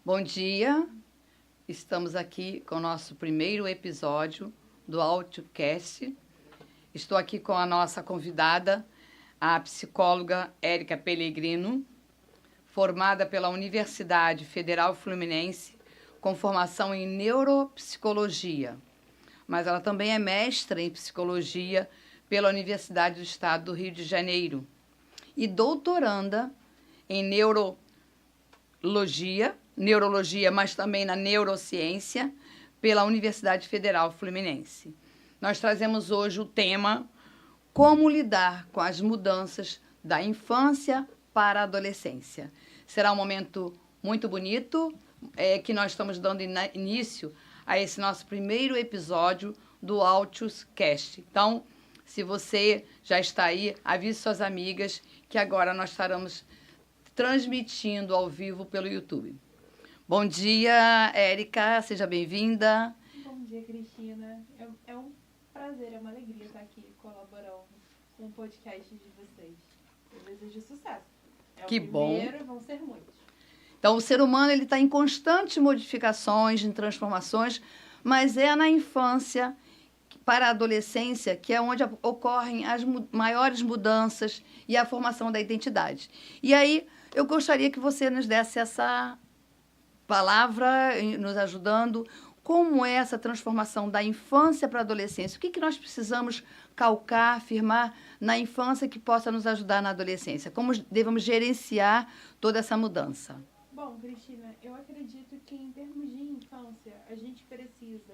Bom dia, estamos aqui com o nosso primeiro episódio do AutoCast. Estou aqui com a nossa convidada, a psicóloga Érica Pellegrino, formada pela Universidade Federal Fluminense, com formação em neuropsicologia. Mas ela também é mestra em psicologia pela Universidade do Estado do Rio de Janeiro e doutoranda em neurologia, mas também na neurociência, pela Universidade Federal Fluminense. Nós trazemos hoje o tema Como lidar com as mudanças da infância para a adolescência. Será um momento muito bonito, que nós estamos dando início a esse nosso primeiro episódio do AutoCast. Então, se você já está aí, avise suas amigas que agora nós estaremos transmitindo ao vivo pelo YouTube. Bom dia, Érica, seja bem-vinda. Bom dia, Cristina. É um prazer, é uma alegria estar aqui colaborando com o podcast de vocês. Eu desejo sucesso. Que bom. Primeiro, vão ser muitos. Então, o ser humano está em constantes modificações, em transformações, mas é na infância para a adolescência que é onde ocorrem as maiores mudanças e a formação da identidade. E aí, eu gostaria que você nos desse essa palavra, nos ajudando, como é essa transformação da infância para a adolescência? O que nós precisamos calcar, afirmar na infância que possa nos ajudar na adolescência? Como devemos gerenciar toda essa mudança? Bom, Cristina, eu acredito que em termos de infância, a gente precisa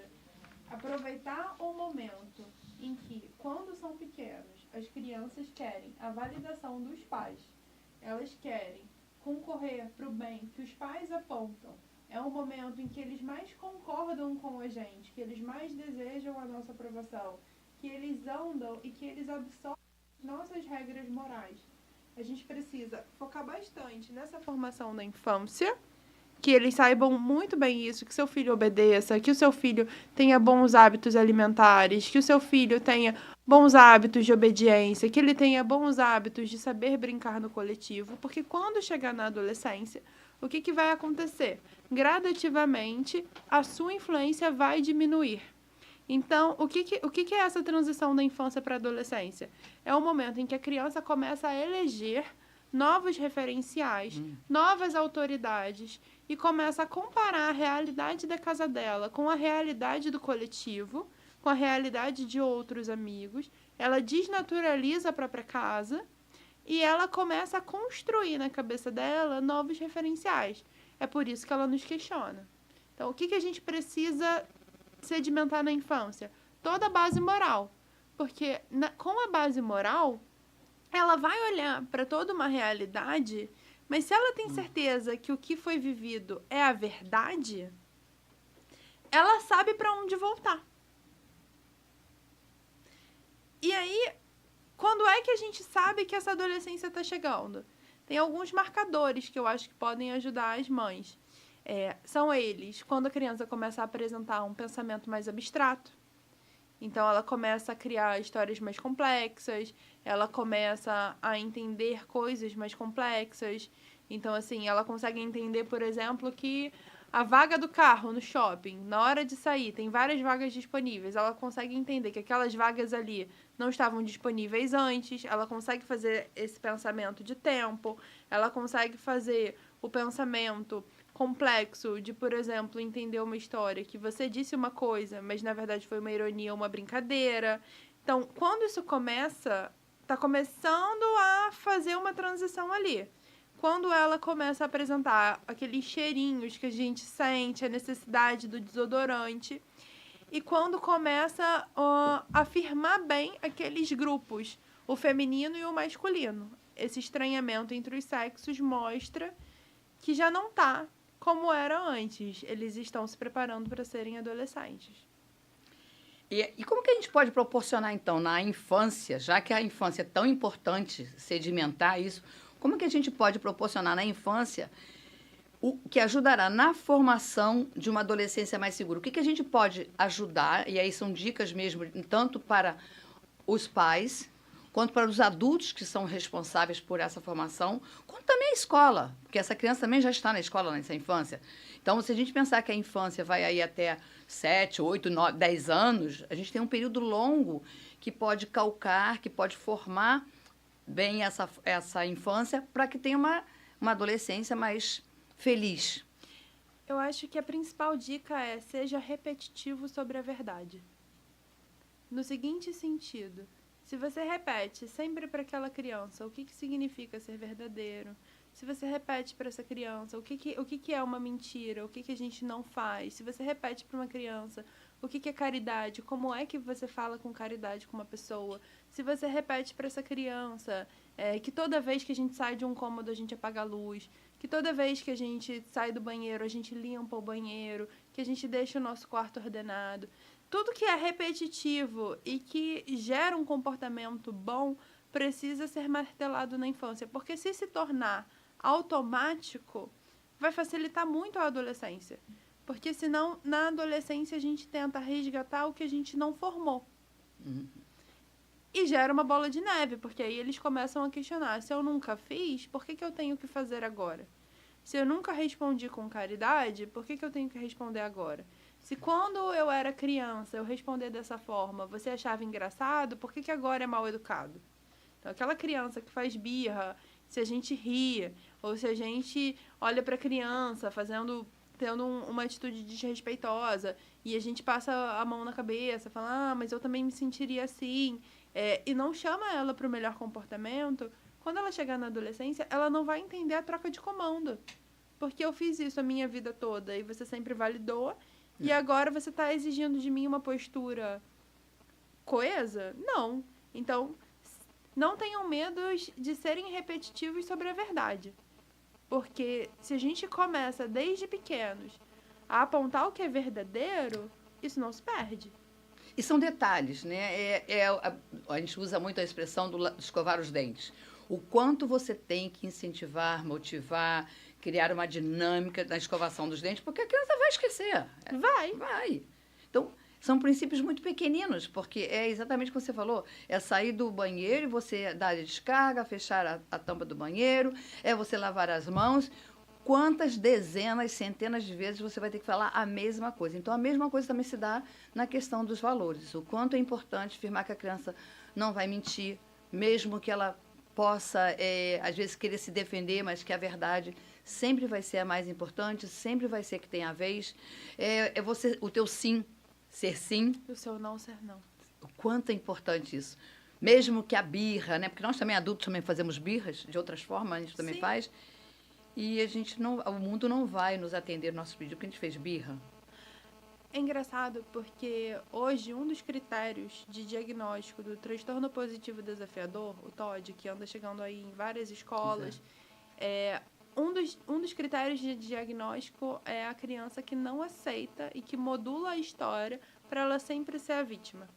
aproveitar o momento em que, quando são pequenos, as crianças querem a validação dos pais. Elas querem concorrer para o bem que os pais apontam. É um momento em que eles mais concordam com a gente, que eles mais desejam a nossa aprovação, que eles andam e que eles absorvem nossas regras morais. A gente precisa focar bastante nessa formação da infância, que eles saibam muito bem isso, que seu filho obedeça, que o seu filho tenha bons hábitos alimentares, que o seu filho tenha bons hábitos de obediência, que ele tenha bons hábitos de saber brincar no coletivo, porque quando chegar na adolescência, o que vai acontecer? Gradativamente, a sua influência vai diminuir. Então, o que é essa transição da infância para a adolescência? É o momento em que a criança começa a eleger novos referenciais, novas autoridades, e começa a comparar a realidade da casa dela com a realidade do coletivo, com a realidade de outros amigos. Ela desnaturaliza a própria casa e ela começa a construir na cabeça dela novos referenciais. É por isso que ela nos questiona. Então, o que a gente precisa sedimentar na infância? Toda a base moral. Porque com a base moral, ela vai olhar para toda uma realidade, mas se ela tem certeza que o que foi vivido é a verdade, ela sabe para onde voltar. E aí, quando é que a gente sabe que essa adolescência está chegando? Tem alguns marcadores que eu acho que podem ajudar as mães. São eles, quando a criança começa a apresentar um pensamento mais abstrato. Então, ela começa a criar histórias mais complexas, ela começa a entender coisas mais complexas. Então, assim, ela consegue entender, por exemplo, que a vaga do carro no shopping, na hora de sair, tem várias vagas disponíveis. Ela consegue entender que aquelas vagas ali não estavam disponíveis antes. Ela consegue fazer esse pensamento de tempo. Ela consegue fazer o pensamento complexo de, por exemplo, entender uma história que você disse uma coisa, mas na verdade foi uma ironia, uma brincadeira. Então, quando isso começa, está começando a fazer uma transição ali. Quando ela começa a apresentar aqueles cheirinhos que a gente sente, a necessidade do desodorante, e quando começa a afirmar bem aqueles grupos, o feminino e o masculino. Esse estranhamento entre os sexos mostra que já não está como era antes. Eles estão se preparando para serem adolescentes. E como que a gente pode proporcionar, então, na infância, já que a infância é tão importante sedimentar isso, como que a gente pode proporcionar na infância o que ajudará na formação de uma adolescência mais segura? O que a gente pode ajudar, e aí são dicas mesmo, tanto para os pais quanto para os adultos que são responsáveis por essa formação, quanto também a escola, porque essa criança também já está na escola nessa infância. Então, se a gente pensar que a infância vai aí até 7, 8, 9, 10 anos, a gente tem um período longo que pode calcar, que pode formar bem essa infância para que tenha uma adolescência mais feliz. Eu acho que a principal dica é: seja repetitivo sobre a verdade. No seguinte sentido, se você repete sempre para aquela criança o que significa ser verdadeiro, se você repete para essa criança o que é uma mentira, o que a gente não faz, se você repete para uma criança o que é caridade, como é que você fala com caridade com uma pessoa, se você repete para essa criança que toda vez que a gente sai de um cômodo a gente apaga a luz, que toda vez que a gente sai do banheiro a gente limpa o banheiro, que a gente deixa o nosso quarto ordenado. Tudo que é repetitivo e que gera um comportamento bom precisa ser martelado na infância, porque se tornar automático, vai facilitar muito a adolescência. Porque senão, na adolescência, a gente tenta resgatar o que a gente não formou. Uhum. E gera uma bola de neve, porque aí eles começam a questionar: se eu nunca fiz, por que eu tenho que fazer agora? Se eu nunca respondi com caridade, por que eu tenho que responder agora? Se quando eu era criança eu responder dessa forma, você achava engraçado, por que agora é mal educado? Então, aquela criança que faz birra, se a gente ri, ou se a gente olha para a criança tendo uma atitude desrespeitosa, e a gente passa a mão na cabeça, fala: mas eu também me sentiria assim, e não chama ela para o melhor comportamento, quando ela chegar na adolescência, ela não vai entender a troca de comando. Porque eu fiz isso a minha vida toda, e você sempre validou, e agora você está exigindo de mim uma postura coesa? Não. Então, não tenham medo de serem repetitivos sobre a verdade. Porque se a gente começa desde pequenos a apontar o que é verdadeiro, isso não se perde. E são detalhes, né? A gente usa muito a expressão do escovar os dentes. O quanto você tem que incentivar, motivar, criar uma dinâmica na escovação dos dentes, porque a criança vai esquecer. Vai. Então, são princípios muito pequeninos, porque é exatamente o que você falou. É sair do banheiro e você dar a descarga, fechar a tampa do banheiro, é você lavar as mãos. Quantas dezenas, centenas de vezes você vai ter que falar a mesma coisa. Então, a mesma coisa também se dá na questão dos valores. O quanto é importante afirmar que a criança não vai mentir, mesmo que ela possa, às vezes, querer se defender, mas que a verdade sempre vai ser a mais importante, sempre vai ser que tem a vez. O teu sim ser sim. E o seu não ser não. O quanto é importante isso. Mesmo que a birra, né? Porque nós também, adultos, também fazemos birras, de outras formas, a gente também faz. E o mundo não vai nos atender no nosso pedido porque a gente fez birra. É engraçado porque hoje um dos critérios de diagnóstico do transtorno positivo desafiador, o TOD, que anda chegando aí em várias escolas, um dos critérios de diagnóstico é a criança que não aceita e que modula a história para ela sempre ser a vítima.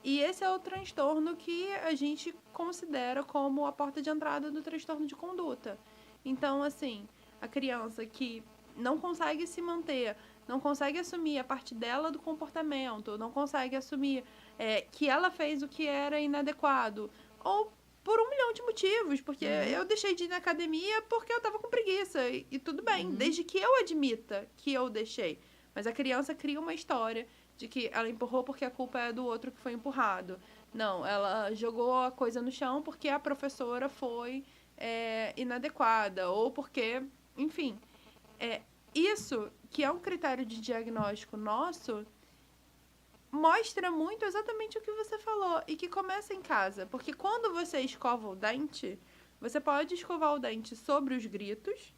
E esse é o transtorno que a gente considera como a porta de entrada do transtorno de conduta. Então, assim, a criança que não consegue se manter, não consegue assumir a parte dela do comportamento, não consegue assumir que ela fez o que era inadequado, ou por 1 milhão de motivos, porque eu deixei de ir na academia porque eu estava com preguiça, e tudo bem, desde que eu admita que eu deixei. Mas a criança cria uma história de que ela empurrou porque a culpa é do outro que foi empurrado. Não, ela jogou a coisa no chão porque a professora foi inadequada, ou porque, enfim, isso, que é um critério de diagnóstico nosso, mostra muito exatamente o que você falou, e que começa em casa. Porque quando você escova o dente, você pode escovar o dente sobre os gritos,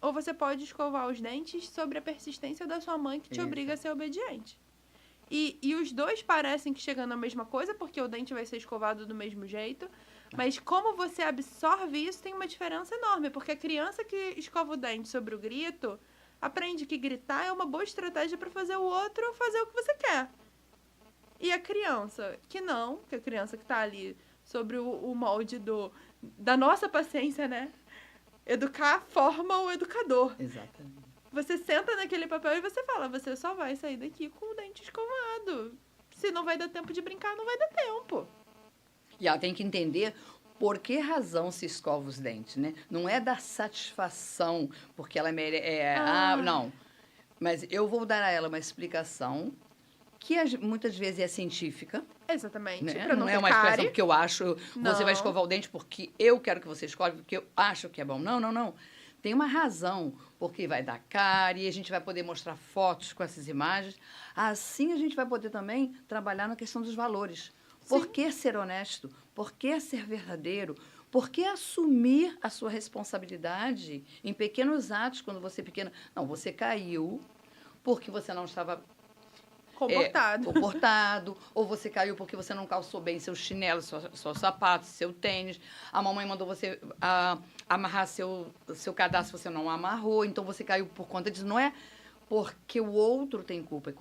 ou você pode escovar os dentes sobre a persistência da sua mãe que te obriga a ser obediente. E os dois parecem que chegam na mesma coisa, porque o dente vai ser escovado do mesmo jeito, mas como você absorve isso tem uma diferença enorme, porque a criança que escova o dente sobre o grito aprende que gritar é uma boa estratégia para fazer o outro fazer o que você quer. E a criança que não, que a criança que está ali sobre o molde da nossa paciência, né? Educar forma o educador. Exatamente. Você senta naquele papel e você fala: você só vai sair daqui com o dente escovado. Se não vai dar tempo de brincar, não vai dar tempo. E ela tem que entender por que razão se escova os dentes, né? Não é dar satisfação porque ela merece... não. Mas eu vou dar a ela uma explicação que muitas vezes é científica. Exatamente, Né? pra Não é ter uma cárie. expressão porque eu acho, você vai Não. escovar o dente porque eu quero que você escove, porque eu acho que é bom. Não, não, não. Tem uma razão, porque vai dar cárie, a gente vai poder mostrar fotos com essas imagens. Assim a gente vai poder também trabalhar na questão dos valores. Por que ser honesto? Por que ser verdadeiro? Por que assumir a sua responsabilidade em pequenos atos quando você é pequena? Não, você caiu porque você não estava comportado, ou você caiu porque você não calçou bem seu chinelo, seu sapato, seu tênis. A mamãe mandou você amarrar seu cadastro, você não amarrou, então você caiu por conta disso. Não é porque o outro tem culpa.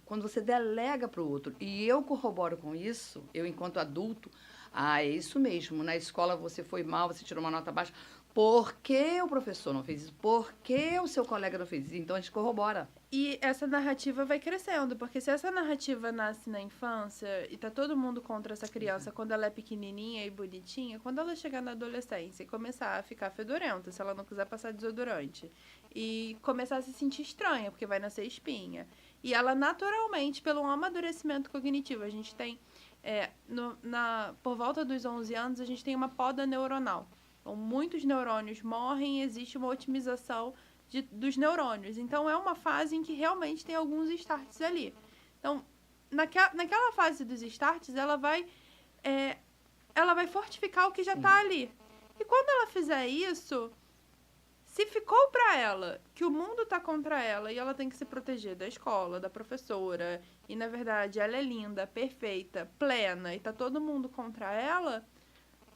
Quando você delega para o outro, e eu corroboro com isso, eu enquanto adulto, é isso mesmo, na escola você foi mal, você tirou uma nota baixa, por que o professor não fez isso? Por que o seu colega não fez isso? Então a gente corrobora. E essa narrativa vai crescendo, porque se essa narrativa nasce na infância e tá todo mundo contra essa criança quando ela é pequenininha e bonitinha, quando ela chegar na adolescência e começar a ficar fedorenta, se ela não quiser passar desodorante, e começar a se sentir estranha, porque vai nascer espinha, e ela naturalmente, pelo amadurecimento cognitivo, a gente tem, por volta dos 11 anos, a gente tem uma poda neuronal. Então, muitos neurônios morrem e existe uma otimização dos neurônios. Então, é uma fase em que realmente tem alguns starts ali. Então, naquela fase dos starts, ela vai fortificar o que já está ali. E quando ela fizer isso, se ficou para ela que o mundo está contra ela e ela tem que se proteger da escola, da professora, e, na verdade, ela é linda, perfeita, plena, e tá todo mundo contra ela,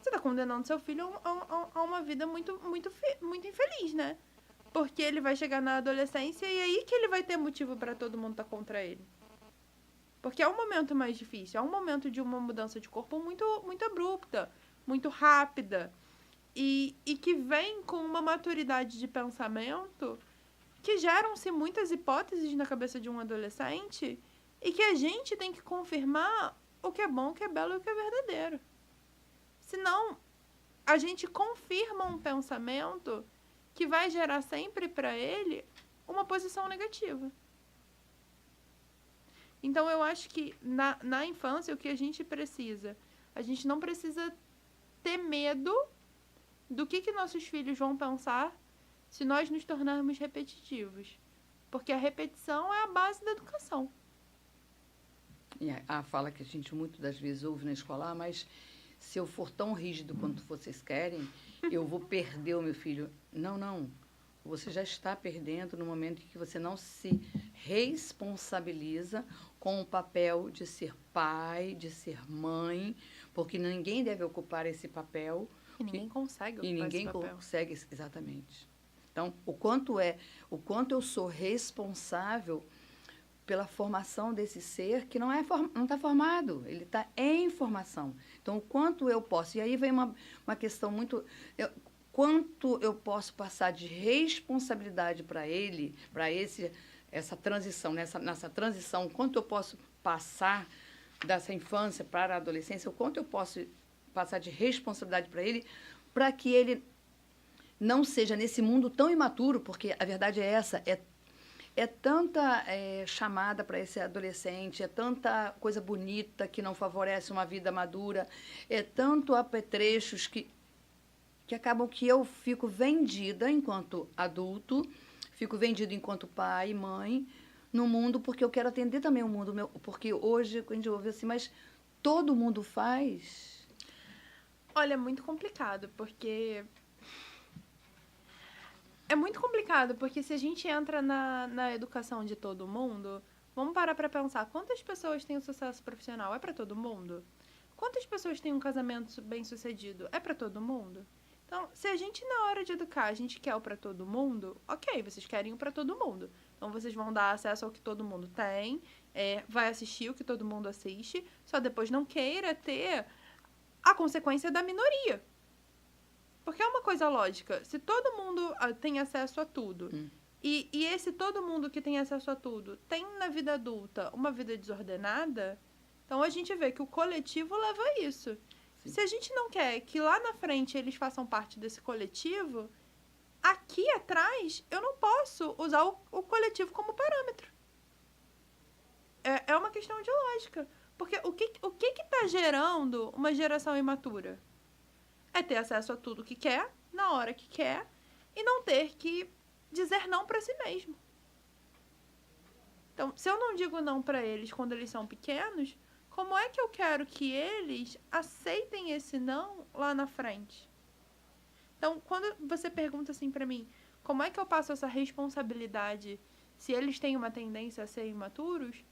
você está condenando seu filho a uma vida muito, muito, muito infeliz, né? Porque ele vai chegar na adolescência e é aí que ele vai ter motivo para todo mundo estar contra ele. Porque é um momento mais difícil, é um momento de uma mudança de corpo muito, muito abrupta, muito rápida. E que vem com uma maturidade de pensamento que geram-se muitas hipóteses na cabeça de um adolescente e que a gente tem que confirmar o que é bom, o que é belo e o que é verdadeiro. Senão, a gente confirma um pensamento que vai gerar sempre para ele uma posição negativa. Então, eu acho que na infância, o que a gente não precisa ter medo do que nossos filhos vão pensar se nós nos tornarmos repetitivos. Porque a repetição é a base da educação. E a fala que a gente muitas das vezes ouve na escola, mas se eu for tão rígido quanto vocês querem, eu vou perder o meu filho. Não, não. Você já está perdendo no momento em que você não se responsabiliza com o papel de ser pai, de ser mãe, porque ninguém deve ocupar esse papel. E ninguém consegue ocupar esse papel. E ninguém consegue, exatamente. Então, o quanto eu sou responsável pela formação desse ser que não está formado, ele está em formação. Então, o quanto eu posso... E aí vem uma questão muito... quanto eu posso passar de responsabilidade para ele, para essa transição, nessa transição, quanto eu posso passar dessa infância para a adolescência, o quanto eu posso passar de responsabilidade para ele, para que ele não seja nesse mundo tão imaturo, porque a verdade é essa, é tanta chamada para esse adolescente, é tanta coisa bonita que não favorece uma vida madura, é tanto apetrechos que acabam que eu fico vendida enquanto adulto, fico vendida enquanto pai e mãe no mundo, porque eu quero atender também o mundo meu, porque hoje a gente ouve assim, mas todo mundo faz? Olha, é muito complicado, porque... É muito complicado, porque se a gente entra na educação de todo mundo, vamos parar para pensar, quantas pessoas têm um sucesso profissional? É para todo mundo? Quantas pessoas têm um casamento bem-sucedido? É para todo mundo? Então, se a gente, na hora de educar, a gente quer o para todo mundo, ok, vocês querem o para todo mundo. Então, vocês vão dar acesso ao que todo mundo tem, vai assistir o que todo mundo assiste, só depois não queira ter a consequência da minoria. Porque é uma coisa lógica. Se todo mundo tem acesso a tudo, e esse todo mundo que tem acesso a tudo tem na vida adulta uma vida desordenada, então a gente vê que o coletivo leva a isso. Se a gente não quer que lá na frente eles façam parte desse coletivo, aqui atrás eu não posso usar o coletivo como parâmetro. É uma questão de lógica. Porque o que está gerando uma geração imatura? É ter acesso a tudo que quer, na hora que quer, e não ter que dizer não para si mesmo. Então, se eu não digo não para eles quando eles são pequenos, como é que eu quero que eles aceitem esse não lá na frente? Então, quando você pergunta assim para mim, como é que eu passo essa responsabilidade se eles têm uma tendência a ser imaturos?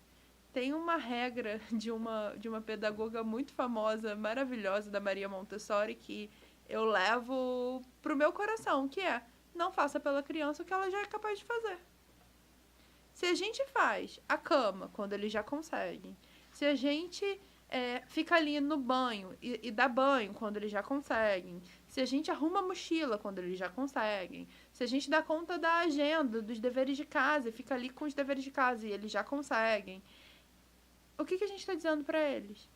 Tem uma regra de uma pedagoga muito famosa, maravilhosa, da Maria Montessori, que eu levo pro meu coração, que é: não faça pela criança o que ela já é capaz de fazer. Se a gente faz a cama quando eles já conseguem, se a gente fica ali no banho e dá banho quando eles já conseguem, se a gente arruma a mochila quando eles já conseguem, se a gente dá conta da agenda, dos deveres de casa e fica ali com os deveres de casa e eles já conseguem, o que a gente está dizendo para eles?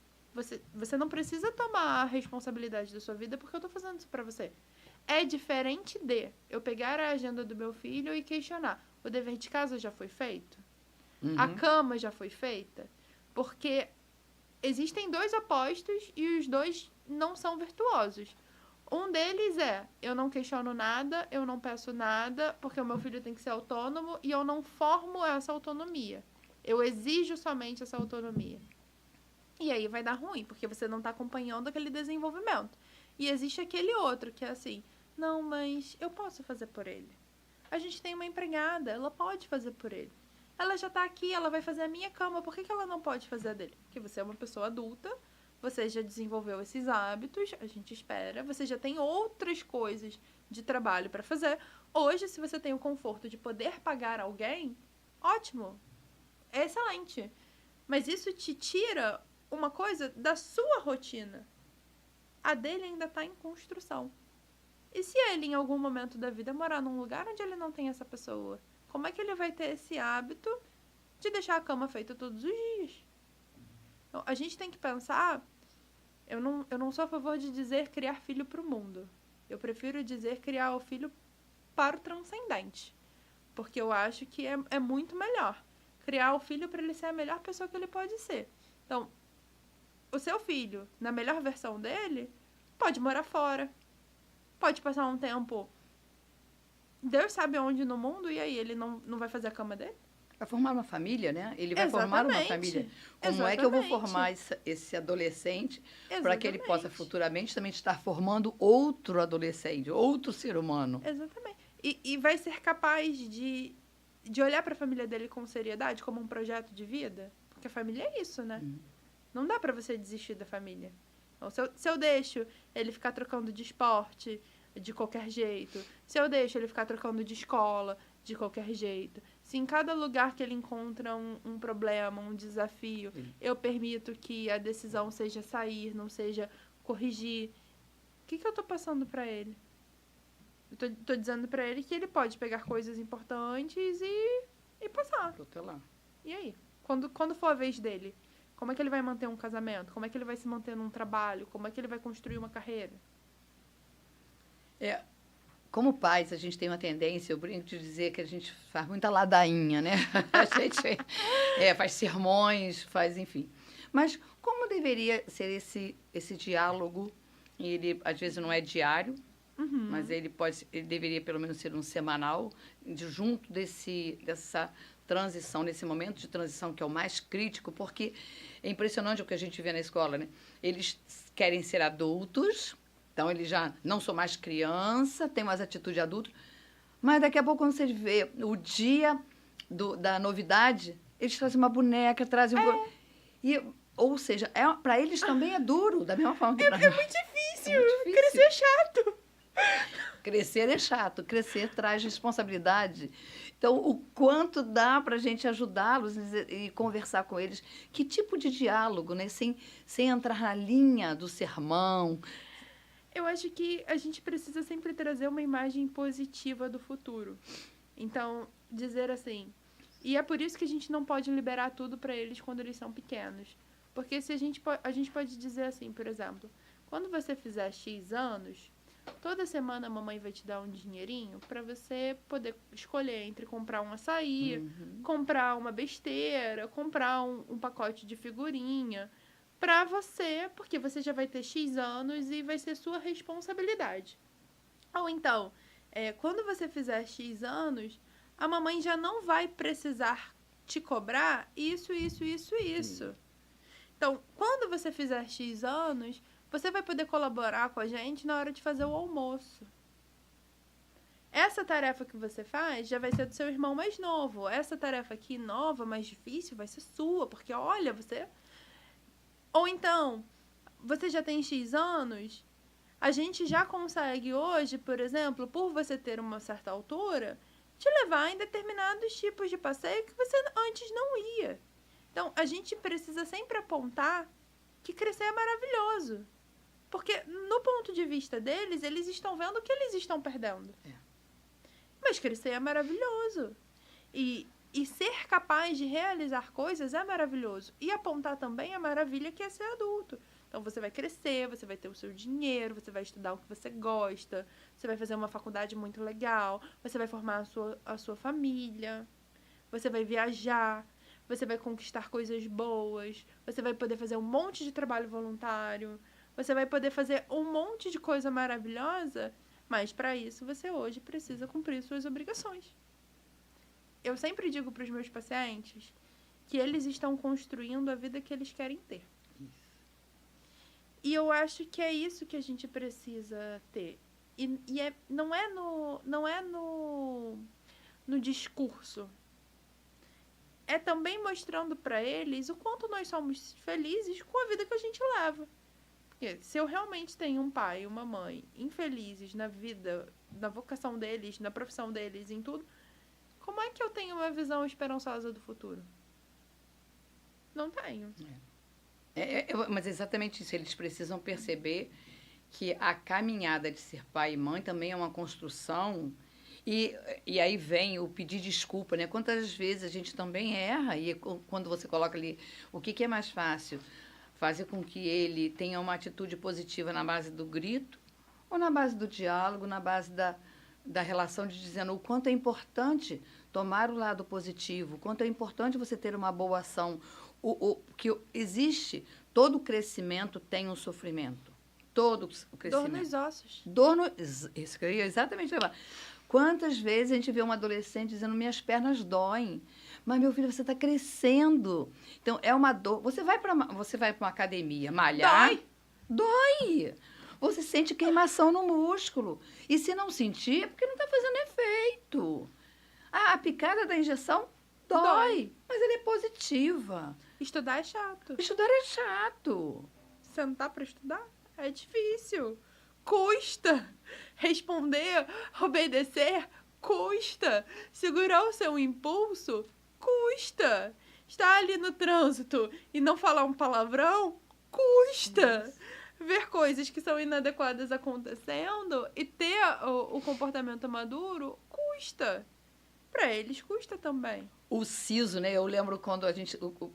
Você não precisa tomar a responsabilidade da sua vida porque eu estou fazendo isso para você. É diferente de eu pegar a agenda do meu filho e questionar: o dever de casa já foi feito? Uhum. A cama já foi feita? Porque existem dois opostos e os dois não são virtuosos. Um deles é: eu não questiono nada, eu não peço nada, porque o meu filho tem que ser autônomo e eu não formo essa autonomia. Eu exijo somente essa autonomia. E aí vai dar ruim, porque você não está acompanhando aquele desenvolvimento. E existe aquele outro que é assim: não, mas eu posso fazer por ele. A gente tem uma empregada, ela pode fazer por ele. Ela já está aqui, ela vai fazer a minha cama, por que ela não pode fazer a dele? Porque você é uma pessoa adulta, você já desenvolveu esses hábitos, a gente espera, você já tem outras coisas de trabalho para fazer. Hoje, se você tem o conforto de poder pagar alguém, ótimo, é excelente. Mas isso te tira uma coisa da sua rotina. A dele ainda está em construção. E se ele, em algum momento da vida, morar num lugar onde ele não tem essa pessoa? Como é que ele vai ter esse hábito de deixar a cama feita todos os dias? Então, a gente tem que pensar... Eu não sou a favor de dizer criar filho para o mundo. Eu prefiro dizer criar o filho para o transcendente. Porque eu acho que é muito melhor criar o filho para ele ser a melhor pessoa que ele pode ser. Então, o seu filho, na melhor versão dele, pode morar fora. Pode passar um tempo, Deus sabe onde no mundo, e aí ele não vai fazer a cama dele? Vai formar uma família, né? Ele vai Exatamente. formar uma família. Como Exatamente. é que eu vou formar esse adolescente para que ele possa futuramente também estar formando outro adolescente, outro ser humano? Exatamente. E vai ser capaz de olhar para a família dele com seriedade, como um projeto de vida? Porque a família é isso, né? Não dá para você desistir da família. Então, se eu deixo ele ficar trocando de esporte de qualquer jeito, se eu deixo ele ficar trocando de escola de qualquer jeito, se em cada lugar que ele encontra um problema, um desafio, eu permito que a decisão seja sair, não seja corrigir, o que eu tô passando para ele? Eu tô dizendo para ele que ele pode pegar coisas importantes e passar. Protelar. E aí? Quando for a vez dele, como é que ele vai manter um casamento? Como é que ele vai se manter num trabalho? Como é que ele vai construir uma carreira? Como pais, a gente tem uma tendência, eu brinco de dizer que a gente faz muita ladainha, né? A gente faz sermões, faz, enfim. Mas como deveria ser esse diálogo? Ele, às vezes, não é diário, mas ele deveria, pelo menos, ser um semanal, junto dessa transição, nesse momento de transição que é o mais crítico, porque é impressionante o que a gente vê na escola, né? Eles querem ser adultos, então eles já não são mais criança, têm mais atitude de adulto, mas daqui a pouco, quando você vê o dia da novidade, eles trazem uma boneca, trazem ou seja, para eles também é duro, da mesma forma que para nós. É muito difícil. Crescer é chato. Crescer é chato, crescer traz responsabilidade. Então, o quanto dá para a gente ajudá-los e conversar com eles? Que tipo de diálogo, né? Sem entrar na linha do sermão. Eu acho que a gente precisa sempre trazer uma imagem positiva do futuro. Então, dizer assim... E é por isso que a gente não pode liberar tudo para eles quando eles são pequenos. Porque se a gente pode dizer assim, por exemplo... quando você fizer X anos, toda semana a mamãe vai te dar um dinheirinho para você poder escolher entre comprar um açaí, comprar uma besteira, comprar um pacote de figurinha para você, porque você já vai ter X anos e vai ser sua responsabilidade. Ou então, quando você fizer X anos, a mamãe já não vai precisar te cobrar isso. Então, quando você fizer X anos, você vai poder colaborar com a gente na hora de fazer o almoço. Essa tarefa que você faz já vai ser do seu irmão mais novo. Essa tarefa aqui, nova, mais difícil, vai ser sua, porque olha, você... Ou então, você já tem X anos, a gente já consegue hoje, por exemplo, por você ter uma certa altura, te levar em determinados tipos de passeio que você antes não ia. Então, a gente precisa sempre apontar que crescer é maravilhoso. Porque, no ponto de vista deles, eles estão vendo o que eles estão perdendo. Mas crescer é maravilhoso. E ser capaz de realizar coisas é maravilhoso. E apontar também a maravilha que é ser adulto. Então, você vai crescer, você vai ter o seu dinheiro, você vai estudar o que você gosta, você vai fazer uma faculdade muito legal, você vai formar a sua família, você vai viajar, você vai conquistar coisas boas, você vai poder fazer um monte de trabalho voluntário, você vai poder fazer um monte de coisa maravilhosa, mas para isso você hoje precisa cumprir suas obrigações. Eu sempre digo para os meus pacientes que eles estão construindo a vida que eles querem ter. E eu acho que é isso que a gente precisa ter. Não é no discurso. É também mostrando para eles o quanto nós somos felizes com a vida que a gente leva. Porque se eu realmente tenho um pai e uma mãe infelizes na vida, na vocação deles, na profissão deles, em tudo, como é que eu tenho uma visão esperançosa do futuro? Não tenho. Mas é exatamente isso. Eles precisam perceber que a caminhada de ser pai e mãe também é uma construção. E aí vem o pedir desculpa, né? Quantas vezes a gente também erra, e quando você coloca ali o que é mais fácil, fazer com que ele tenha uma atitude positiva na base do grito, ou na base do diálogo, na base da relação, de dizendo o quanto é importante tomar o lado positivo, o quanto é importante você ter uma boa ação, que existe, todo crescimento tem um sofrimento, todo o crescimento. Dor nos ossos. Isso que eu ia exatamente levar. Quantas vezes a gente vê um adolescente dizendo, minhas pernas doem, mas, meu filho, você está crescendo. Então, é uma dor. Você vai para uma academia malhar, dói. Você sente queimação no músculo. E se não sentir, é porque não está fazendo efeito. A picada da injeção dói, mas ela é positiva. Estudar é chato. Estudar é chato. Sentar para estudar é difícil. Custa. Responder, obedecer, custa. Segurar o seu impulso, custa. Estar ali no trânsito e não falar um palavrão, custa. Ver coisas que são inadequadas acontecendo e ter o comportamento maduro, custa. Para eles, custa também. O siso, né? Eu lembro quando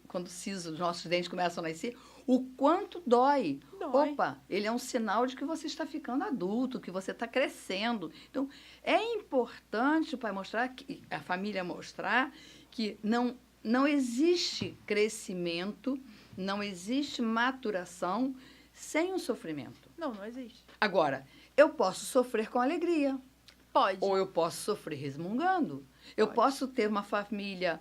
quando o siso, os nossos dentes começam a nascer, o quanto dói. Opa, ele é um sinal de que você está ficando adulto, que você está crescendo. Então, é importante o pai mostrar, a família mostrar que não existe crescimento, não existe maturação sem o sofrimento. Não existe. Agora, eu posso sofrer com alegria. Pode. Ou eu posso sofrer resmungando. Eu posso ter uma família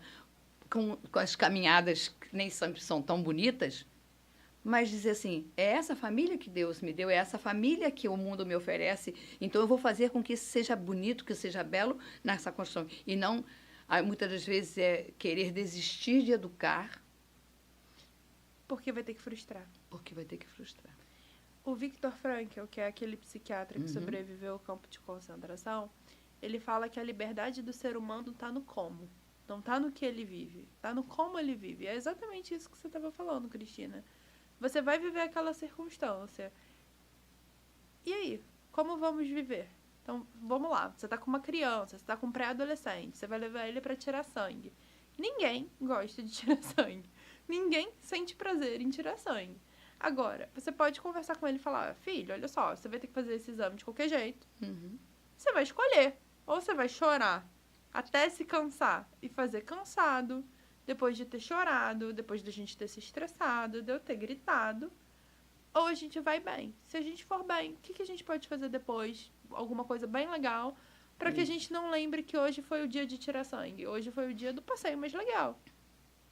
com as caminhadas que nem sempre são tão bonitas, mas dizer assim, é essa família que Deus me deu, é essa família que o mundo me oferece, então eu vou fazer com que isso seja bonito, que seja belo nessa construção. E não, muitas das vezes, querer desistir de educar. Porque vai ter que frustrar. Porque vai ter que frustrar. O Viktor Frankl, que é aquele psiquiatra que sobreviveu ao campo de concentração, ele fala que a liberdade do ser humano está no como. Não está no que ele vive. Está no como ele vive. É exatamente isso que você estava falando, Cristina. Você vai viver aquela circunstância. E aí? Como vamos viver? Então, vamos lá. Você está com uma criança, você está com um pré-adolescente, você vai levar ele para tirar sangue. Ninguém gosta de tirar sangue. Ninguém sente prazer em tirar sangue. Agora, você pode conversar com ele e falar, filho, olha só, você vai ter que fazer esse exame de qualquer jeito. Você vai escolher. Ou você vai chorar até se cansar e fazer cansado, depois de ter chorado, depois de a gente ter se estressado, de eu ter gritado, ou a gente vai bem. Se a gente for bem, o que a gente pode fazer depois? Alguma coisa bem legal, para que a gente não lembre que hoje foi o dia de tirar sangue, hoje foi o dia do passeio mais legal.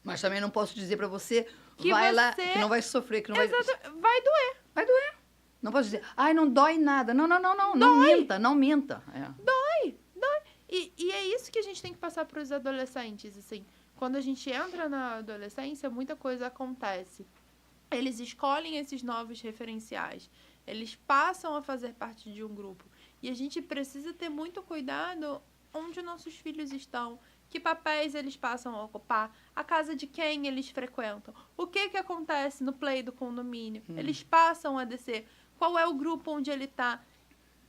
Mas também não posso dizer pra você, Que vai você- lá, que não vai sofrer, que não vai... Vai doer. Vai doer. Não posso dizer, ai, não dói nada. Não, não minta, não minta. Dói. E é isso que a gente tem que passar para os adolescentes, assim. Quando a gente entra na adolescência, muita coisa acontece. Eles escolhem esses novos referenciais. Eles passam a fazer parte de um grupo. E a gente precisa ter muito cuidado onde nossos filhos estão, que papéis eles passam a ocupar, a casa de quem eles frequentam, o que acontece no play do condomínio. Eles passam a descer. Qual é o grupo onde ele está?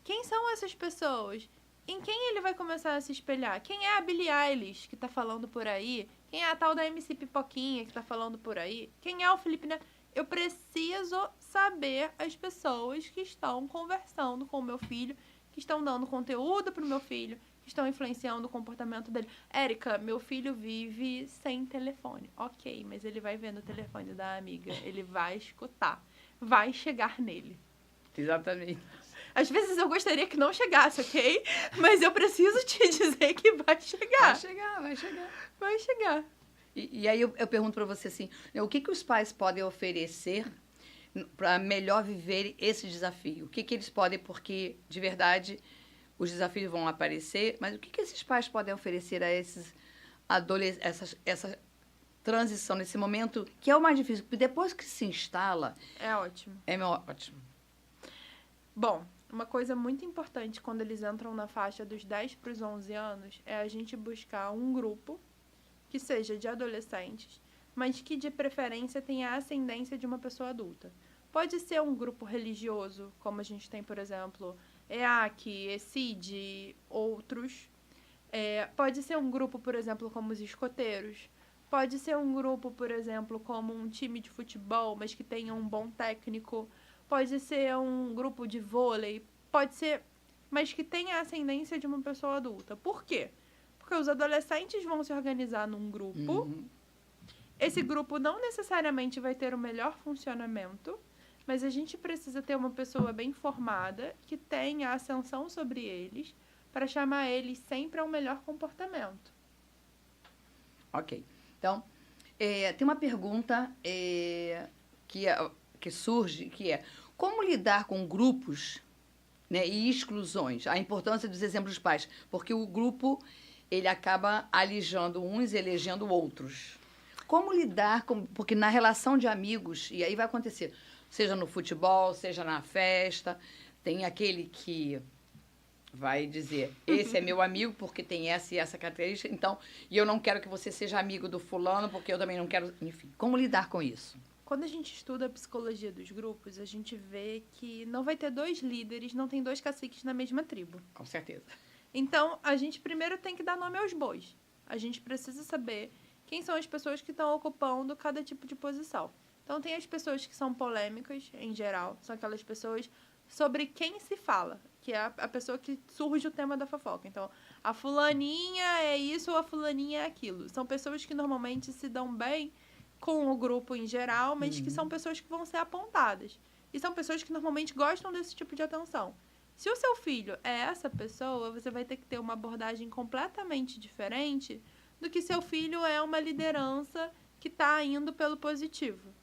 Quem são essas pessoas? Em quem ele vai começar a se espelhar? Quem é a Billie Eilish que tá falando por aí? Quem é a tal da MC Pipoquinha que tá falando por aí? Quem é o Felipe Neto? Eu preciso saber as pessoas que estão conversando com o meu filho, que estão dando conteúdo pro meu filho, que estão influenciando o comportamento dele. Érica, meu filho vive sem telefone. Ok, mas ele vai ver no telefone da amiga. Ele vai escutar. Vai chegar nele. Exatamente. Às vezes eu gostaria que não chegasse, ok? Mas eu preciso te dizer que vai chegar. Vai chegar. E aí eu pergunto para você assim, o que os pais podem oferecer para melhor viver esse desafio? O que eles podem, porque de verdade os desafios vão aparecer, mas o que esses pais podem oferecer a esses adolescentes, essa transição, nesse momento que é o mais difícil, porque depois que se instala... É ótimo. Ótimo. Bom, uma coisa muito importante quando eles entram na faixa dos 10 para os 11 anos é a gente buscar um grupo que seja de adolescentes, mas que de preferência tenha a ascendência de uma pessoa adulta. Pode ser um grupo religioso, como a gente tem, por exemplo, EAC, ECID, outros. Pode ser um grupo, por exemplo, como os escoteiros. Pode ser um grupo, por exemplo, como um time de futebol, mas que tenha um bom técnico. Pode ser um grupo de vôlei. Pode ser, mas que tenha a ascendência de uma pessoa adulta. Por quê? Porque os adolescentes vão se organizar num grupo. Esse grupo não necessariamente vai ter o melhor funcionamento, mas a gente precisa ter uma pessoa bem formada que tenha ascensão sobre eles para chamar eles sempre ao melhor comportamento. Ok. Então, tem uma pergunta que surge, que é como lidar com grupos, né, e exclusões? A importância dos exemplos dos pais, porque o grupo ele acaba alijando uns e elegendo outros. Como lidar com... Porque na relação de amigos, e aí vai acontecer, seja no futebol, seja na festa, tem aquele que vai dizer, esse é meu amigo porque tem essa e essa característica, então, e eu não quero que você seja amigo do fulano porque eu também não quero... Enfim, como lidar com isso? Quando a gente estuda a psicologia dos grupos, a gente vê que não vai ter 2 líderes, não tem 2 caciques na mesma tribo. Com certeza. Então, a gente primeiro tem que dar nome aos bois. A gente precisa saber quem são as pessoas que estão ocupando cada tipo de posição. Então, tem as pessoas que são polêmicas, em geral. São aquelas pessoas sobre quem se fala, que é a pessoa que surge o tema da fofoca. Então, a fulaninha é isso ou a fulaninha é aquilo. São pessoas que normalmente se dão bem com o grupo em geral, mas que são pessoas que vão ser apontadas. E são pessoas que normalmente gostam desse tipo de atenção. Se o seu filho é essa pessoa, você vai ter que ter uma abordagem completamente diferente do que seu filho é uma liderança que está indo pelo positivo.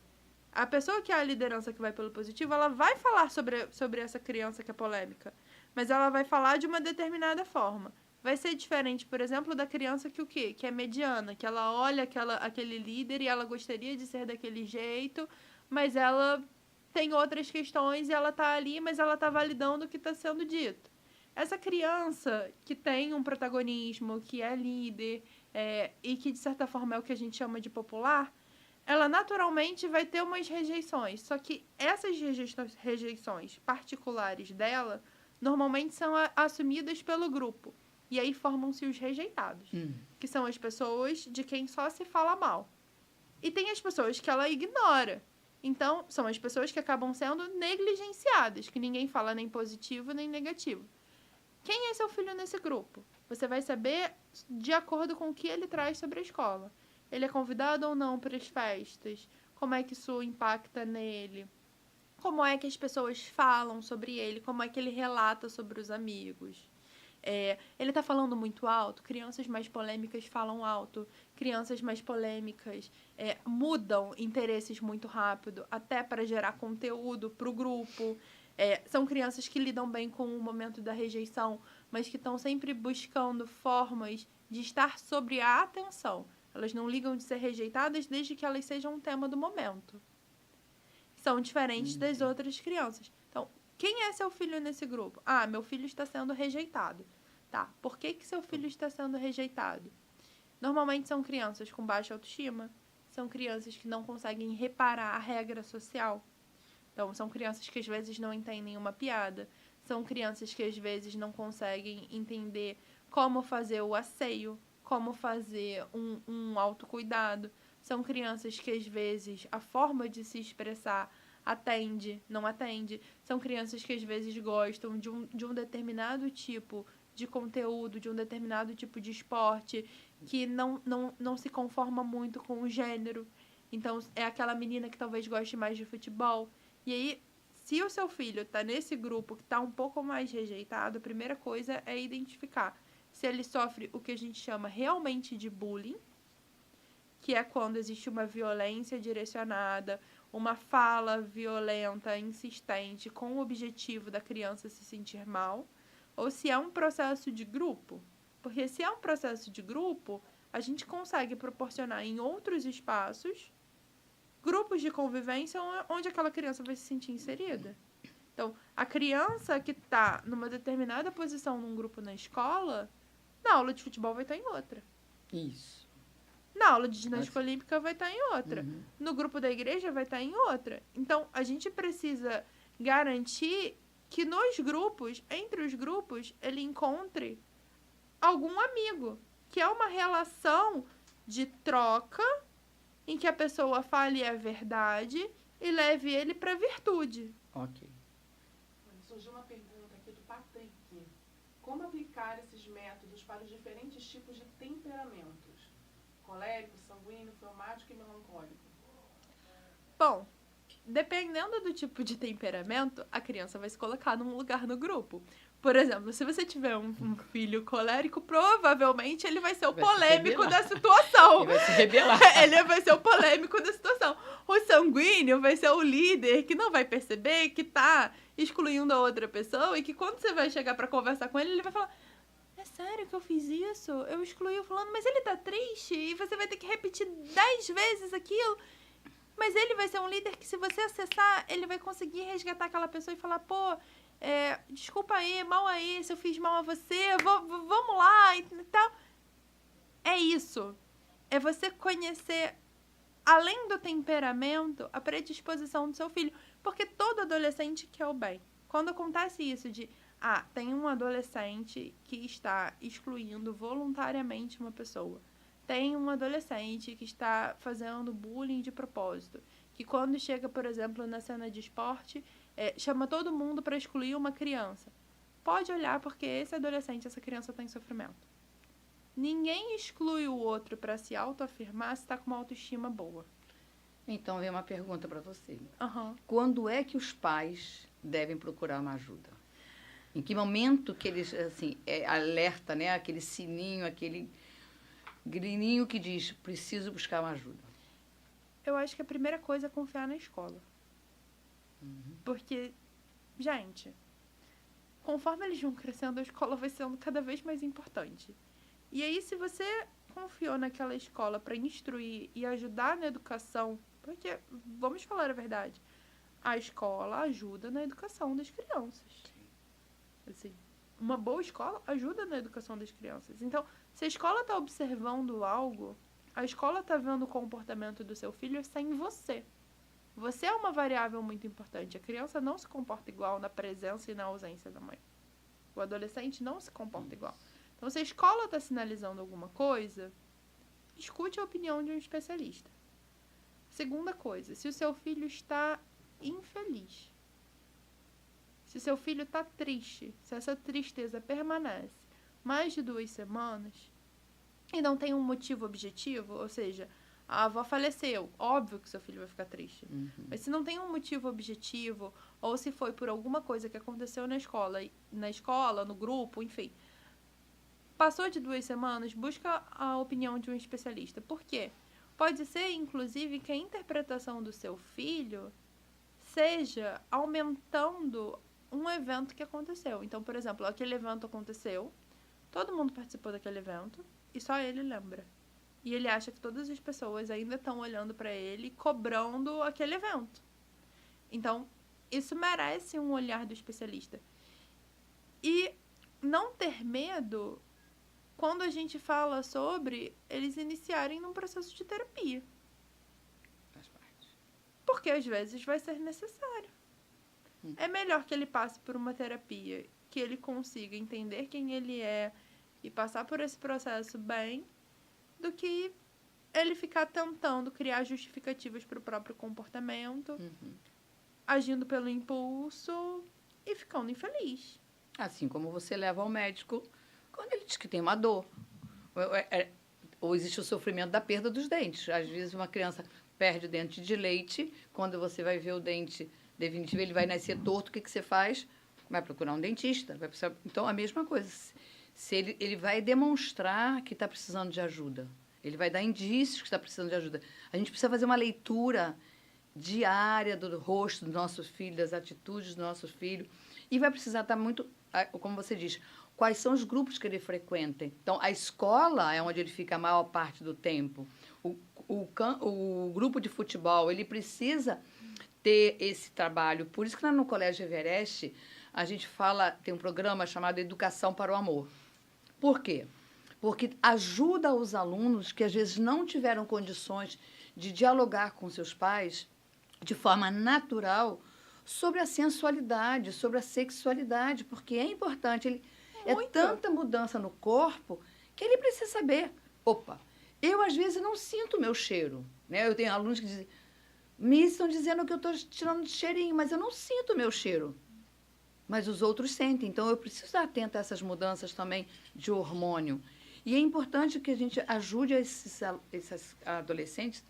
A pessoa que é a liderança que vai pelo positivo, ela vai falar sobre essa criança que é polêmica, mas ela vai falar de uma determinada forma. Vai ser diferente, por exemplo, da criança que o quê? Que é mediana, que ela olha aquele líder e ela gostaria de ser daquele jeito, mas ela tem outras questões e ela tá ali, mas ela tá validando o que está sendo dito. Essa criança que tem um protagonismo, que é líder, e que, de certa forma, é o que a gente chama de popular, ela naturalmente vai ter umas rejeições. Só que essas rejeições particulares dela, normalmente são assumidas pelo grupo. E aí formam-se os rejeitados, que são as pessoas de quem só se fala mal. E tem as pessoas que ela ignora. Então, são as pessoas que acabam sendo negligenciadas, que ninguém fala nem positivo nem negativo. Quem é seu filho nesse grupo? Você vai saber de acordo com o que ele traz sobre a escola. Ele é convidado ou não para as festas? Como é que isso impacta nele? Como é que as pessoas falam sobre ele? Como é que ele relata sobre os amigos? Ele está falando muito alto? Crianças mais polêmicas falam alto. Crianças mais polêmicas mudam interesses muito rápido, até para gerar conteúdo para o grupo. São crianças que lidam bem com o momento da rejeição, mas que estão sempre buscando formas de estar sobre a atenção. Elas não ligam de ser rejeitadas desde que elas sejam um tema do momento. São diferentes das outras crianças. Então, quem é seu filho nesse grupo? Ah, meu filho está sendo rejeitado. Tá, por que seu filho está sendo rejeitado? Normalmente são crianças com baixa autoestima, são crianças que não conseguem reparar a regra social. Então, são crianças que às vezes não entendem uma piada, são crianças que às vezes não conseguem entender como fazer o asseio, como fazer um autocuidado. São crianças que às vezes a forma de se expressar atende, não atende. São crianças que às vezes gostam de um determinado tipo de conteúdo, de um determinado tipo de esporte, que não se conforma muito com o gênero. Então, é aquela menina que talvez goste mais de futebol. E aí, se o seu filho está nesse grupo que está um pouco mais rejeitado, a primeira coisa é identificar se ele sofre o que a gente chama realmente de bullying, que é quando existe uma violência direcionada, uma fala violenta, insistente, com o objetivo da criança se sentir mal, ou se é um processo de grupo. Porque se é um processo de grupo, a gente consegue proporcionar em outros espaços grupos de convivência onde aquela criança vai se sentir inserida. Então, a criança que está numa determinada posição num grupo na escola, na aula de futebol vai estar em outra. Isso. Na aula de ginástica olímpica vai estar em outra. Uhum. No grupo da igreja vai estar em outra. Então, a gente precisa garantir que nos grupos, entre os grupos, ele encontre algum amigo. Que é uma relação de troca em que a pessoa fale a verdade e leve ele para a virtude. Ok. Surgiu uma pergunta aqui do Patrick. Como aplicar esses métodos para os diferentes tipos de temperamentos? Colérico, sanguíneo, fleumático e melancólico. Bom, dependendo do tipo de temperamento, a criança vai se colocar num lugar no grupo. Por exemplo, se você tiver um filho colérico, provavelmente ele vai ser o polêmico da situação. Ele vai se rebelar. Ele vai ser o polêmico da situação. O sanguíneo vai ser o líder que não vai perceber que tá excluindo a outra pessoa e que quando você vai chegar pra conversar com ele, ele vai falar: é sério que eu fiz isso? Eu excluí o fulano, mas ele tá triste e você vai ter que repetir 10 vezes aquilo. Mas ele vai ser um líder que, se você acessar, ele vai conseguir resgatar aquela pessoa e falar: pô, desculpa aí, mal aí, se eu fiz mal a você, vamos lá e tal. É isso. É você conhecer, além do temperamento, a predisposição do seu filho. Porque todo adolescente quer o bem. Quando acontece isso de, tem um adolescente que está excluindo voluntariamente uma pessoa. Tem um adolescente que está fazendo bullying de propósito. Que quando chega, por exemplo, na cena de esporte, chama todo mundo para excluir uma criança. Pode olhar, porque esse adolescente, essa criança está em sofrimento. Ninguém exclui o outro para se autoafirmar se está com uma autoestima boa. Então, vem uma pergunta para você. Uhum. Quando é que os pais devem procurar uma ajuda? Em que momento que eles, assim, alerta, né? Aquele sininho, aquele grilinho que diz: preciso buscar uma ajuda? Eu acho que a primeira coisa é confiar na escola. Uhum. Porque, gente, conforme eles vão crescendo, a escola vai sendo cada vez mais importante. E aí, se você confiou naquela escola para instruir e ajudar na educação, porque, vamos falar a verdade, a escola ajuda na educação das crianças. Assim, uma boa escola ajuda na educação das crianças. Então, se a escola está observando algo, a escola está vendo o comportamento do seu filho, está em você. Você é uma variável muito importante. A criança não se comporta igual na presença e na ausência da mãe. O adolescente não se comporta igual. Então, se a escola está sinalizando alguma coisa, escute a opinião de um especialista. Segunda coisa, se o seu filho está infeliz, se o seu filho está triste, se essa tristeza permanece mais de 2 semanas e não tem um motivo objetivo, ou seja, a avó faleceu, óbvio que seu filho vai ficar triste. Mas se não tem um motivo objetivo, ou se foi por alguma coisa que aconteceu na escola, no grupo, enfim, passou de 2 semanas, busca a opinião de um especialista. Por quê? Pode ser, inclusive, que a interpretação do seu filho seja aumentando um evento que aconteceu. Então, por exemplo, aquele evento aconteceu, todo mundo participou daquele evento e só ele lembra. E ele acha que todas as pessoas ainda estão olhando para ele, cobrando aquele evento. Então, isso merece um olhar do especialista. E não ter medo quando a gente fala sobre eles iniciarem num processo de terapia. Faz parte. Porque às vezes vai ser necessário. É melhor que ele passe por uma terapia, que ele consiga entender quem ele é e passar por esse processo bem, do que ele ficar tentando criar justificativas para o próprio comportamento, agindo pelo impulso e ficando infeliz. Assim como você leva ao médico quando ele diz que tem uma dor. Ou existe o sofrimento da perda dos dentes. Às vezes uma criança perde o dente de leite, quando você vai ver o dente definitivo, ele vai nascer torto, o que você faz? Vai procurar um dentista. Então, a mesma coisa. Se ele vai demonstrar que está precisando de ajuda. Ele vai dar indícios que está precisando de ajuda. A gente precisa fazer uma leitura diária do rosto do nosso filho, das atitudes do nosso filho. E vai precisar estar muito, como você diz, quais são os grupos que ele frequenta. Então, a escola é onde ele fica a maior parte do tempo. O grupo de futebol, ele precisa ter esse trabalho. Por isso que lá no Colégio Everest, a gente tem um programa chamado Educação para o Amor. Por quê? Porque ajuda os alunos que às vezes não tiveram condições de dialogar com seus pais de forma natural sobre a sensualidade, sobre a sexualidade, porque é importante. É tanta mudança no corpo que ele precisa saber. Opa, eu às vezes não sinto o meu cheiro. Né? Eu tenho alunos que dizem, me estão dizendo que eu estou tirando de cheirinho, mas eu não sinto o meu cheiro. Mas os outros sentem. Então, eu preciso estar atenta a essas mudanças também de hormônio. E é importante que a gente ajude esses adolescentes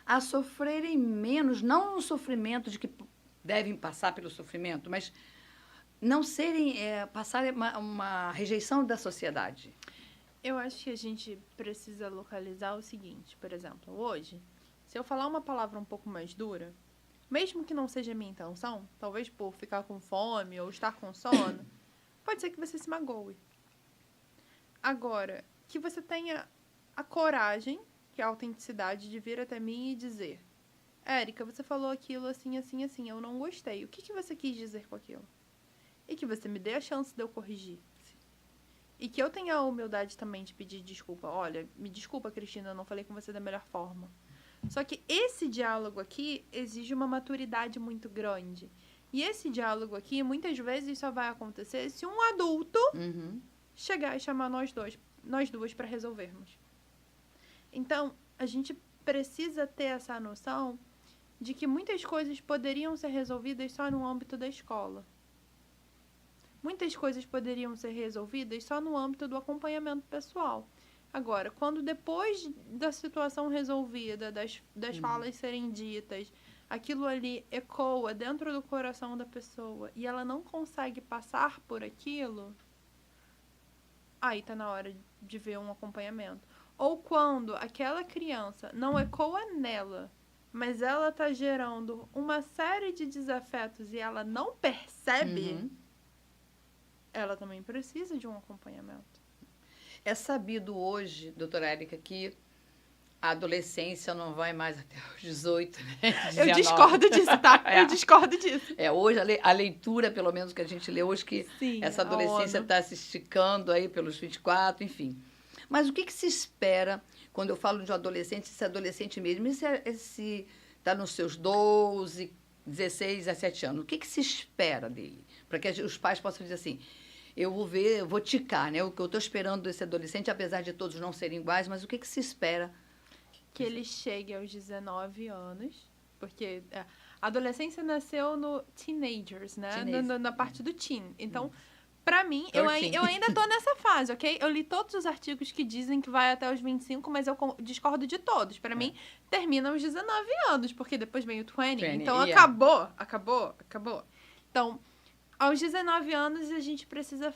a sofrerem menos, não no sofrimento de que devem passar pelo sofrimento, mas não passarem uma rejeição da sociedade. Eu acho que a gente precisa localizar o seguinte, por exemplo, hoje, se eu falar uma palavra um pouco mais dura, mesmo que não seja a minha intenção, talvez por ficar com fome ou estar com sono, pode ser que você se magoe. Agora, que você tenha a coragem, que é a autenticidade, de vir até mim e dizer, Érica, você falou aquilo assim, assim, assim, eu não gostei. O que você quis dizer com aquilo? E que você me dê a chance de eu corrigir. E que eu tenha a humildade também de pedir desculpa. Olha, me desculpa, Cristina, eu não falei com você da melhor forma. Só que esse diálogo aqui exige uma maturidade muito grande. E esse diálogo aqui, muitas vezes, só vai acontecer se um adulto chegar e chamar nós duas para resolvermos. Então, a gente precisa ter essa noção de que muitas coisas poderiam ser resolvidas só no âmbito da escola. Muitas coisas poderiam ser resolvidas só no âmbito do acompanhamento pessoal. Agora, quando depois da situação resolvida, das falas serem ditas, aquilo ali ecoa dentro do coração da pessoa e ela não consegue passar por aquilo, aí está na hora de ver um acompanhamento. Ou quando aquela criança não ecoa nela, mas ela está gerando uma série de desafetos e ela não percebe, ela também precisa de um acompanhamento. É sabido hoje, doutora Érica, que a adolescência não vai mais até os 18, né? 19. Eu discordo disso, tá? Eu discordo disso. Hoje a leitura, pelo menos que a gente lê hoje, que Sim, essa adolescência está se esticando aí pelos 24, enfim. Mas o que se espera quando eu falo de um adolescente, esse adolescente mesmo, esse está nos seus 12, 16, 17 anos, o que se espera dele? Para que os pais possam dizer assim, eu vou ticar, né? O que eu estou esperando desse adolescente, apesar de todos não serem iguais, mas o que se espera que ele chegue aos 19 anos, porque a adolescência nasceu no teenagers, né? Na parte do teen. Então, pra mim, eu ainda tô nessa fase, ok? Eu li todos os artigos que dizem que vai até os 25, mas eu discordo de todos. Pra mim, termina aos 19 anos, porque depois vem o 20. Então, acabou. Então, aos 19 anos, a gente precisa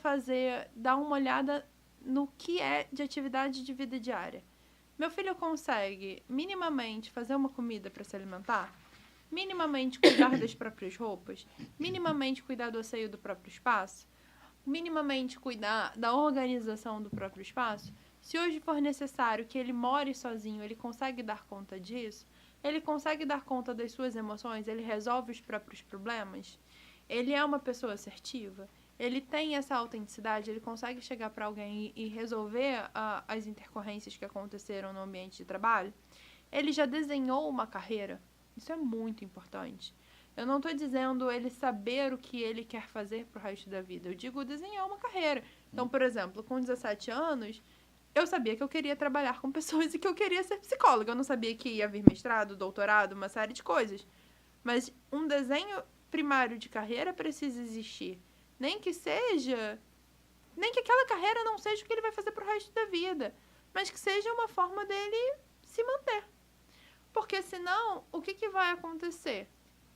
dar uma olhada no que é de atividade de vida diária. Meu filho consegue minimamente fazer uma comida para se alimentar? Minimamente cuidar das próprias roupas? Minimamente cuidar do asseio do próprio espaço? Minimamente cuidar da organização do próprio espaço? Se hoje for necessário que ele more sozinho, ele consegue dar conta disso? Ele consegue dar conta das suas emoções? Ele resolve os próprios problemas? Ele é uma pessoa assertiva? Ele tem essa autenticidade? Ele consegue chegar para alguém e resolver as intercorrências que aconteceram no ambiente de trabalho? Ele já desenhou uma carreira? Isso é muito importante. Eu não estou dizendo ele saber o que ele quer fazer pro resto da vida. Eu digo desenhar uma carreira. Então, por exemplo, com 17 anos, eu sabia que eu queria trabalhar com pessoas e que eu queria ser psicóloga. Eu não sabia que ia vir mestrado, doutorado, uma série de coisas. Mas um desenho primário de carreira precisa existir. Nem que aquela carreira não seja o que ele vai fazer pro resto da vida. Mas que seja uma forma dele se manter. Porque senão, o que vai acontecer?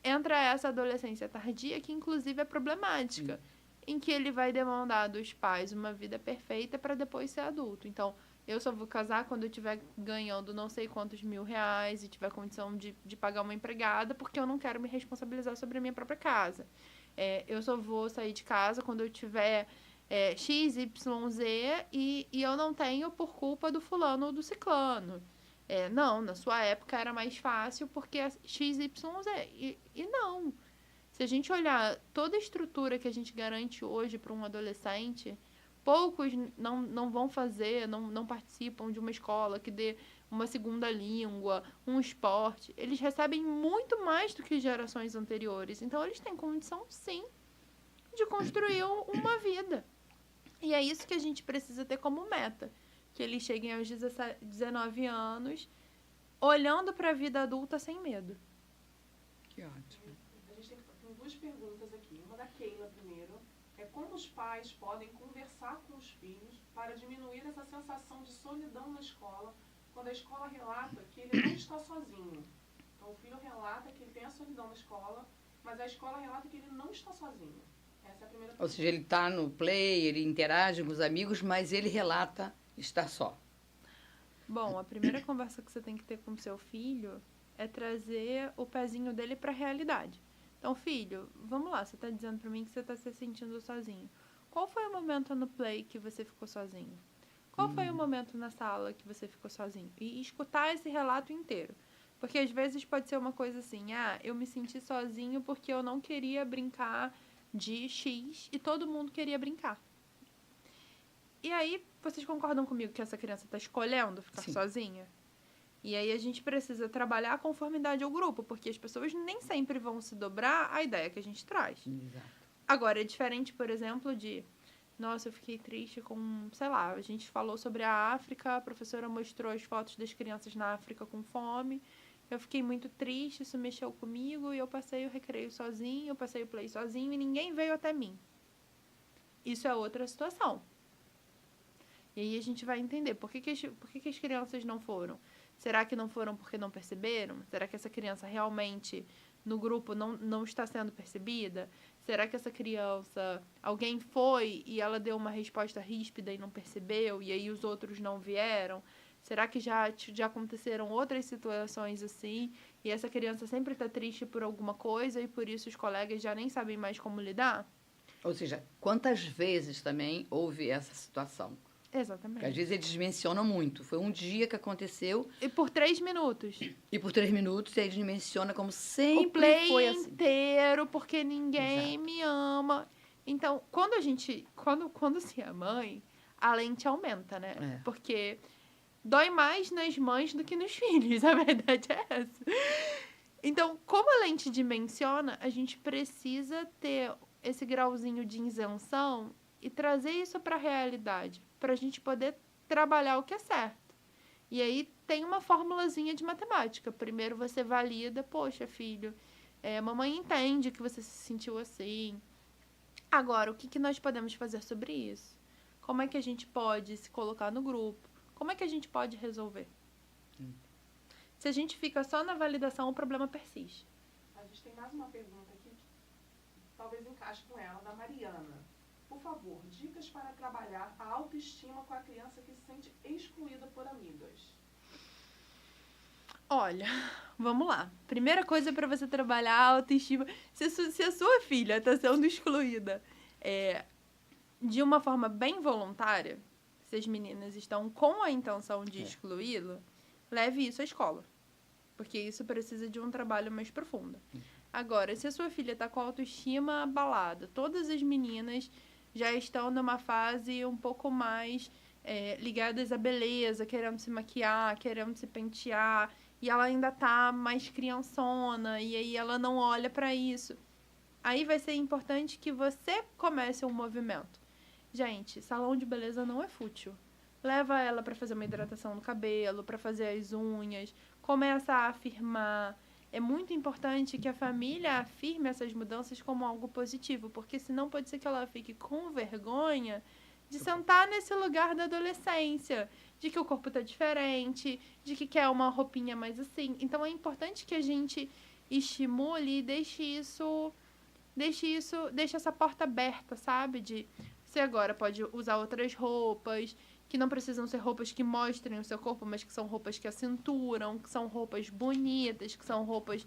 Entra essa adolescência tardia, que inclusive é problemática, em que ele vai demandar dos pais uma vida perfeita para depois ser adulto. Então, eu só vou casar quando eu estiver ganhando não sei quantos mil reais e tiver condição de pagar uma empregada, porque eu não quero me responsabilizar sobre a minha própria casa. Eu só vou sair de casa quando eu tiver X, Y, Z e eu não tenho por culpa do fulano ou do ciclano. Não, na sua época era mais fácil porque é X, Y, Z. E não. Se a gente olhar toda a estrutura que a gente garante hoje para um adolescente, poucos não vão fazer, não participam de uma escola que dê uma segunda língua, um esporte. Eles recebem muito mais do que gerações anteriores. Então, eles têm condição, sim, de construir uma vida. E é isso que a gente precisa ter como meta. Que eles cheguem aos 19 anos olhando para a vida adulta sem medo. Que ótimo. A gente tem duas perguntas aqui. Uma da Keila primeiro. Como os pais podem conversar com os filhos para diminuir essa sensação de solidão na escola, quando a escola relata que ele não está sozinho. Então, o filho relata que ele tem a solidão na escola, mas a escola relata que ele não está sozinho. Essa é a primeira pergunta. Ou seja, ele está no play, ele interage com os amigos, mas ele relata estar só. Bom, a primeira conversa que você tem que ter com seu filho é trazer o pezinho dele para a realidade. Então, filho, vamos lá, você está dizendo para mim que você está se sentindo sozinho. Qual foi o momento no play que você ficou sozinho? Qual foi o momento na sala que você ficou sozinho? E escutar esse relato inteiro. Porque às vezes pode ser uma coisa assim, eu me senti sozinho porque eu não queria brincar de X e todo mundo queria brincar. E aí, vocês concordam comigo que essa criança está escolhendo ficar sozinha? E aí a gente precisa trabalhar a conformidade ao grupo, porque as pessoas nem sempre vão se dobrar à ideia que a gente traz. Exato. Agora, é diferente, por exemplo, nossa, eu fiquei triste com, sei lá, a gente falou sobre a África, a professora mostrou as fotos das crianças na África com fome, eu fiquei muito triste, isso mexeu comigo, e eu passei o recreio sozinho, eu passei o play sozinho, e ninguém veio até mim. Isso é outra situação. E aí a gente vai entender por que as crianças não foram. Será que não foram porque não perceberam? Será que essa criança realmente, no grupo, não está sendo percebida? Será que essa criança, alguém foi e ela deu uma resposta ríspida e não percebeu, e aí os outros não vieram? Será que já aconteceram outras situações assim, e essa criança sempre está triste por alguma coisa, e por isso os colegas já nem sabem mais como lidar? Ou seja, quantas vezes também houve essa situação? Exatamente. Porque às vezes eles mencionam muito. Foi um dia que aconteceu. E por 3 minutos. E por 3 minutos eles mencionam como sempre o play foi assim. Inteiro, porque ninguém me ama. Então, quando se é mãe, a lente aumenta, né? Porque dói mais nas mães do que nos filhos. A verdade é essa. Então, como a lente dimensiona, a gente precisa ter esse grauzinho de isenção e trazer isso para a realidade, para a gente poder trabalhar o que é certo. E aí tem uma formulazinha de matemática. Primeiro você valida, poxa, filho, a mamãe entende que você se sentiu assim. Agora, o que nós podemos fazer sobre isso? Como é que a gente pode se colocar no grupo? Como é que a gente pode resolver? Se a gente fica só na validação, o problema persiste. A gente tem mais uma pergunta aqui que talvez encaixe com ela, da Mariana. Por favor, dicas para trabalhar a autoestima com a criança que se sente excluída por amigas. Olha, vamos lá. Primeira coisa para você trabalhar a autoestima. Se a sua filha está sendo excluída de uma forma bem voluntária, se as meninas estão com a intenção de excluí-la, leve isso à escola. Porque isso precisa de um trabalho mais profundo. Agora, se a sua filha está com a autoestima abalada, todas as meninas já estão numa fase um pouco mais ligadas à beleza, querendo se maquiar, querendo se pentear, e ela ainda está mais criançona, e aí ela não olha para isso. Aí vai ser importante que você comece um movimento. Gente, salão de beleza não é fútil. Leva ela para fazer uma hidratação no cabelo, para fazer as unhas, começa a afirmar. É muito importante que a família afirme essas mudanças como algo positivo, porque senão pode ser que ela fique com vergonha de sentar nesse lugar da adolescência, de que o corpo está diferente, de que quer uma roupinha mais assim. Então é importante que a gente estimule e deixe essa porta aberta, sabe? De você agora pode usar outras roupas, que não precisam ser roupas que mostrem o seu corpo, mas que são roupas que acinturam, que são roupas bonitas, que são roupas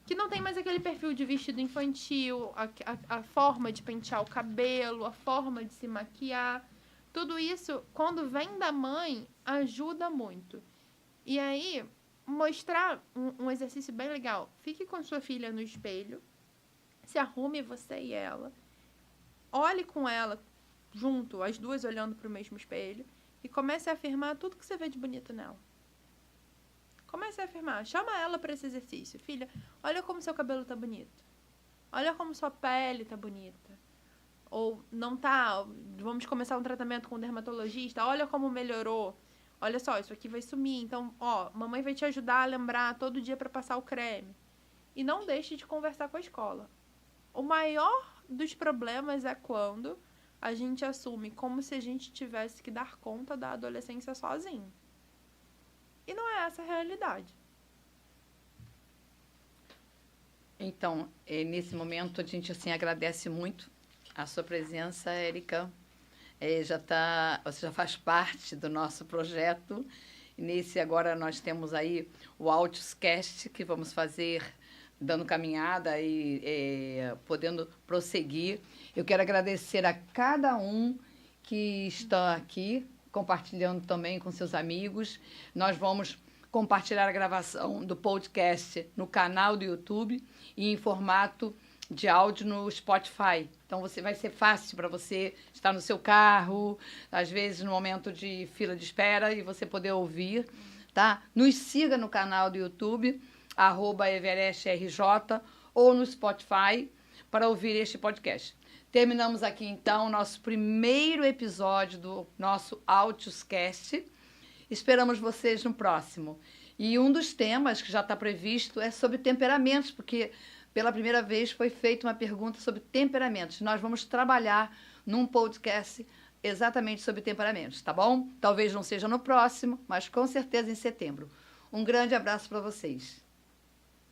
que não tem mais aquele perfil de vestido infantil, a forma de pentear o cabelo, a forma de se maquiar. Tudo isso, quando vem da mãe, ajuda muito. E aí, mostrar um exercício bem legal. Fique com sua filha no espelho, se arrume você e ela, olhe com ela junto, as duas olhando para o mesmo espelho, e comece a afirmar tudo que você vê de bonito nela. Comece a afirmar. Chama ela para esse exercício. Filha, olha como seu cabelo tá bonito. Olha como sua pele tá bonita. Ou não tá, vamos começar um tratamento com o dermatologista. Olha como melhorou. Olha só, isso aqui vai sumir. Então, mamãe vai te ajudar a lembrar todo dia para passar o creme. E não deixe de conversar com a escola. O maior dos problemas é quando a gente assume como se a gente tivesse que dar conta da adolescência sozinho. E não é essa a realidade. Então, nesse momento, a gente assim, agradece muito a sua presença, Érica. Você já faz parte do nosso projeto. E agora nós temos aí o Autiscast, que vamos fazer dando caminhada e podendo prosseguir. Eu quero agradecer a cada um que está aqui, compartilhando também com seus amigos. Nós vamos compartilhar a gravação do podcast no canal do YouTube e em formato de áudio no Spotify. Então, vai ser fácil para você estar no seu carro, às vezes no momento de fila de espera, e você poder ouvir, tá? Nos siga no canal do YouTube, @EverestRJ, ou no Spotify, para ouvir este podcast. Terminamos aqui, então, o nosso primeiro episódio do nosso Autiscast. Esperamos vocês no próximo. E um dos temas que já está previsto é sobre temperamentos, porque pela primeira vez foi feita uma pergunta sobre temperamentos. Nós vamos trabalhar num podcast exatamente sobre temperamentos, tá bom? Talvez não seja no próximo, mas com certeza em setembro. Um grande abraço para vocês.